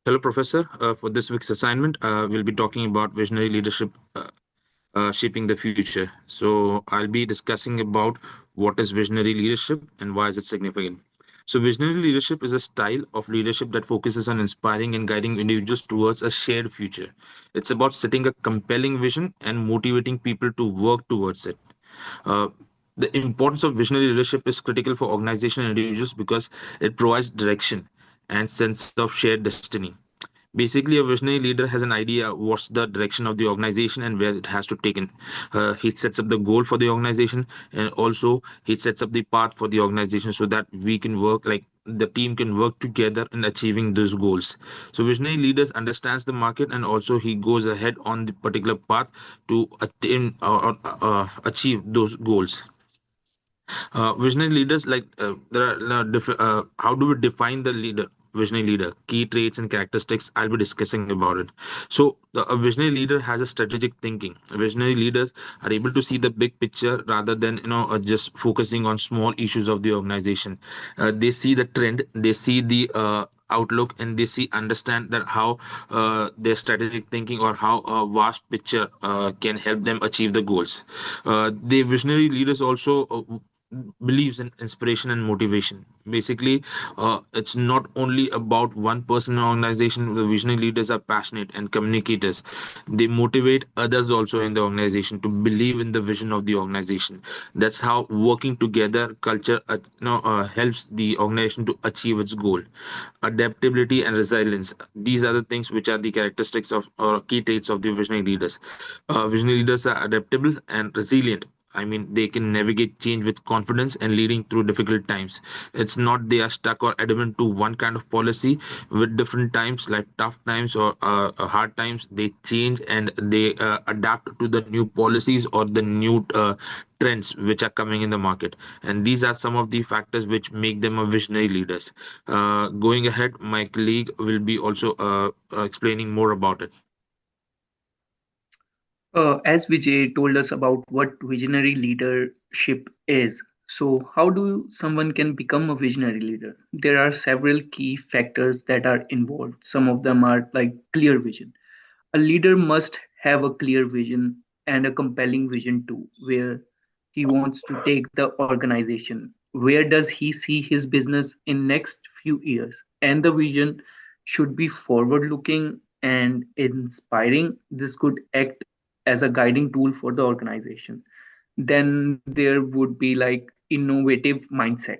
Hello, Professor. For this week's assignment, we'll be talking about visionary leadership shaping the future. So, I'll be discussing about what is visionary leadership and why is it significant. So, visionary leadership is a style of leadership that focuses on inspiring and guiding individuals towards a shared future. It's about setting a compelling vision and motivating people to work towards it. Uh, the importance of visionary leadership is critical for organization and individuals because it provides direction and sense of shared destiny. Basically, a visionary leader has an idea what's the direction of the organization and where it has to take in. He sets up the goal for the organization, and also he sets up the path for the organization so that we can work like the team can work together in achieving those goals. So visionary leaders understands the market, and also he goes ahead on the particular path to attain or achieve those goals. Visionary leaders, there are how do we define the leader? Visionary leader, key traits and characteristics. I'll be discussing about it. So, a visionary leader has a strategic thinking. Visionary leaders are able to see the big picture rather than just focusing on small issues of the organization. They see the trend, they see the outlook, and they see understand that how their strategic thinking or how a vast picture can help them achieve the goals. The visionary leaders also believes in inspiration and motivation. Basically, it's not only about one person or organization. The visionary leaders are passionate and communicators. They motivate others also in the organization to believe in the vision of the organization. That's how working together culture helps the organization to achieve its goal. Adaptability and resilience, these are the things which are the characteristics of or key traits of the visionary leaders. Visionary leaders are adaptable and resilient. I mean, they can navigate change with confidence and leading through difficult times. It's not they are stuck or adamant to one kind of policy. With different times, like tough times or hard times, they change and they adapt to the new policies or the new trends which are coming in the market. And these are some of the factors which make them a visionary leaders. Going ahead, my colleague will be also explaining more about it. As Vijay told us about what visionary leadership is, so how do someone can become a visionary leader? There are several key factors that are involved. Some of them are like clear vision. A leader must have a clear vision and a compelling vision too, where he wants to take the organization. Where does he see his business in next few years? And the vision should be forward looking and inspiring. This could act as a guiding tool for the organization. Then there would be like innovative mindset.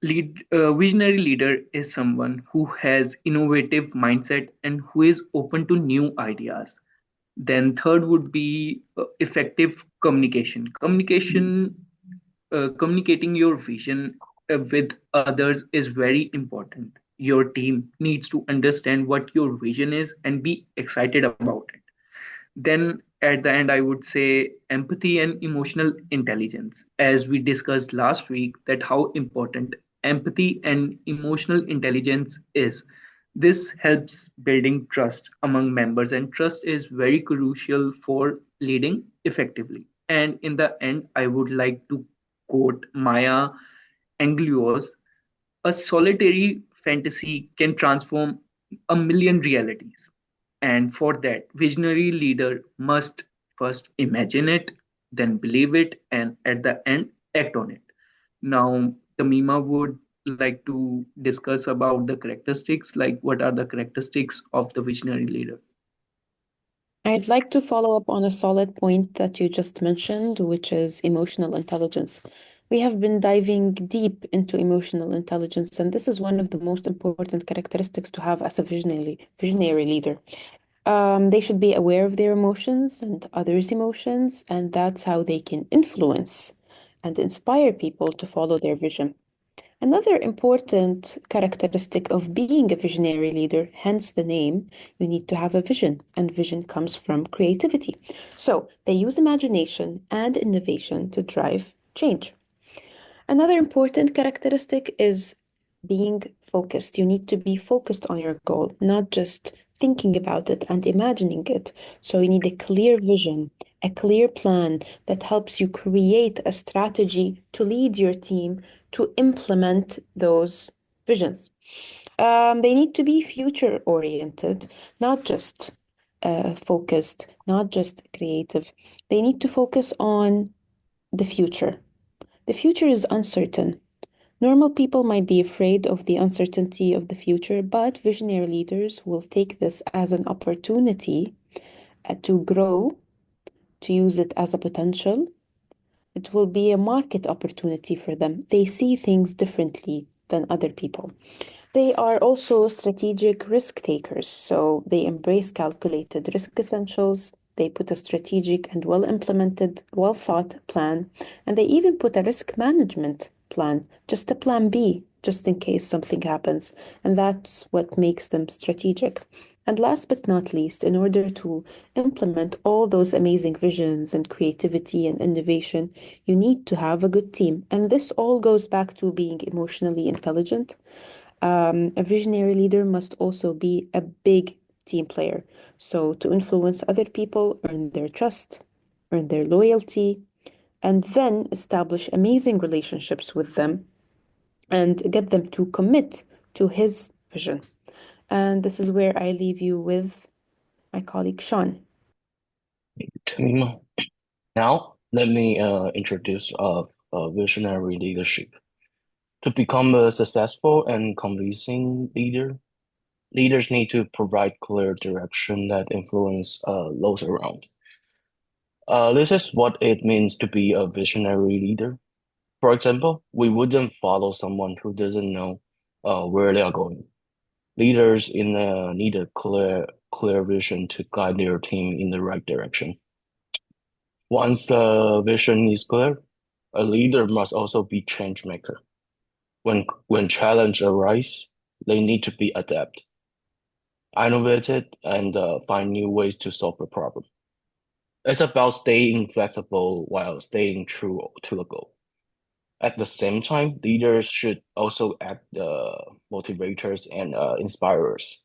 Visionary leader is someone who has innovative mindset and who is open to new ideas. Then third would be effective communication. Communicating your vision with others is very important. Your team needs to understand what your vision is and be excited about it. Then at the end, I would say empathy and emotional intelligence. As we discussed last week, that how important empathy and emotional intelligence is. This helps building trust among members, and trust is very crucial for leading effectively. And in the end, I would like to quote Maya Angelou's: a solitary fantasy can transform a million realities. And for that, visionary leader must first imagine it, then believe it, and at the end, act on it. Now, Tamima would like to discuss about the characteristics, like what are the characteristics of the visionary leader. I'd like to follow up on a solid point that you just mentioned, which is emotional intelligence. We have been diving deep into emotional intelligence, and this is one of the most important characteristics to have as a visionary leader. They should be aware of their emotions and others' emotions, and that's how they can influence and inspire people to follow their vision. Another important characteristic of being a visionary leader, hence the name, you need to have a vision, and vision comes from creativity. So they use imagination and innovation to drive change. Another important characteristic is being focused. You need to be focused on your goal, not just thinking about it and imagining it. So you need a clear vision, a clear plan that helps you create a strategy to lead your team to implement those visions. They need to be future oriented, not just focused, not just creative. They need to focus on the future. The future is uncertain. Normal people might be afraid of the uncertainty of the future, but visionary leaders will take this as an opportunity to grow, to use it as a potential. It will be a market opportunity for them. They see things differently than other people. They are also strategic risk takers, so they embrace calculated risk essentials. They put a strategic and well implemented, well thought plan, and they even put a risk management plan, just a plan B, just in case something happens. And that's what makes them strategic. And last but not least, in order to implement all those amazing visions and creativity and innovation, you need to have a good team. And this all goes back to being emotionally intelligent. A visionary leader must also be a big team player. So, to influence other people, earn their trust, earn their loyalty, and then establish amazing relationships with them and get them to commit to his vision. And this is where I leave you with my colleague Sean. Tamima. Now, let me introduce visionary leadership. To become a successful and convincing leader, leaders need to provide clear direction that influence those around. This is what it means to be a visionary leader. For example, we wouldn't follow someone who doesn't know where they are going. Leaders need a clear vision to guide their team in the right direction. Once the vision is clear, a leader must also be change maker. When challenge arise, they need to be adept, innovated, and find new ways to solve the problem. It's about staying flexible while staying true to the goal. At the same time, leaders should also act motivators and inspirers.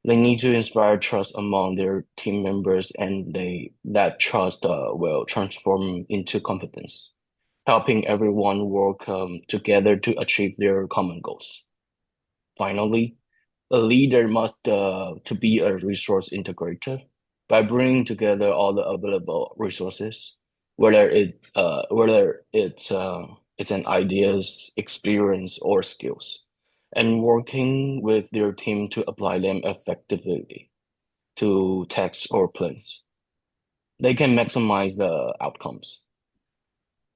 They need to inspire trust among their team members, and that trust will transform into confidence, helping everyone work together to achieve their common goals. Finally, a leader must to be a resource integrator by bringing together all the available resources, whether it's an ideas, experience, or skills, and working with their team to apply them effectively to tasks or plans. They can maximize the outcomes.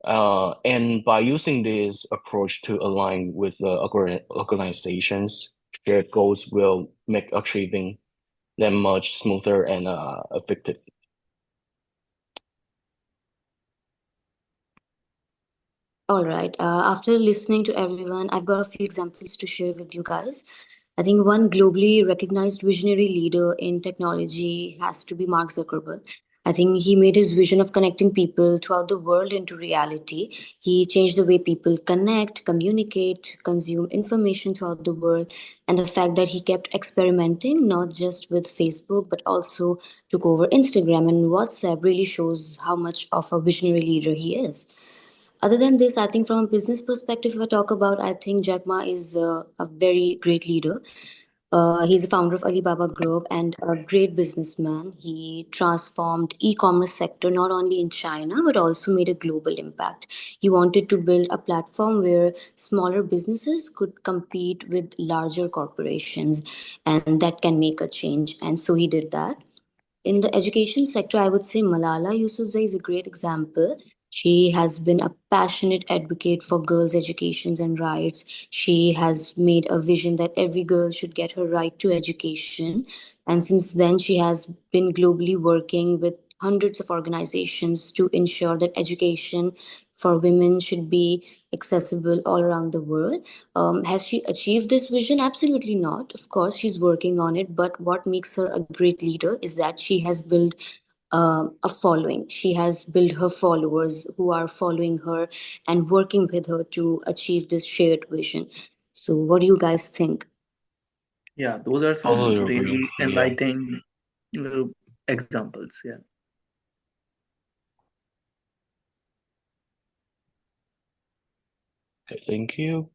And by using this approach to align with the organization's shared goals will make achieving them much smoother and effective. All right. After listening to everyone, I've got a few examples to share with you guys. I think one globally recognized visionary leader in technology has to be Mark Zuckerberg. I think he made his vision of connecting people throughout the world into reality. He changed the way people connect, communicate, consume information throughout the world. And the fact that he kept experimenting, not just with Facebook, but also took over Instagram and WhatsApp, really shows how much of a visionary leader he is. Other than this, I think from a business perspective, if I talk about, I think Jack Ma is a very great leader. He's the founder of Alibaba Group and a great businessman. He transformed e-commerce sector not only in China but also made a global impact. He wanted to build a platform where smaller businesses could compete with larger corporations, and that can make a change. And so he did that. In the education sector, I would say Malala Yousafzai is a great example. She has been a passionate advocate for girls' educations and rights. She has made a vision that every girl should get her right to education. And since then, she has been globally working with hundreds of organizations to ensure that education for women should be accessible all around the world. Has she achieved this vision? Absolutely not. Of course, she's working on it. But what makes her a great leader is that she has built a following. She has built her followers who are following her and working with her to achieve this shared vision. So, what do you guys think? Yeah, those are some Totally agree. really Yeah. enlightening uh, examples. Yeah. Okay, thank you.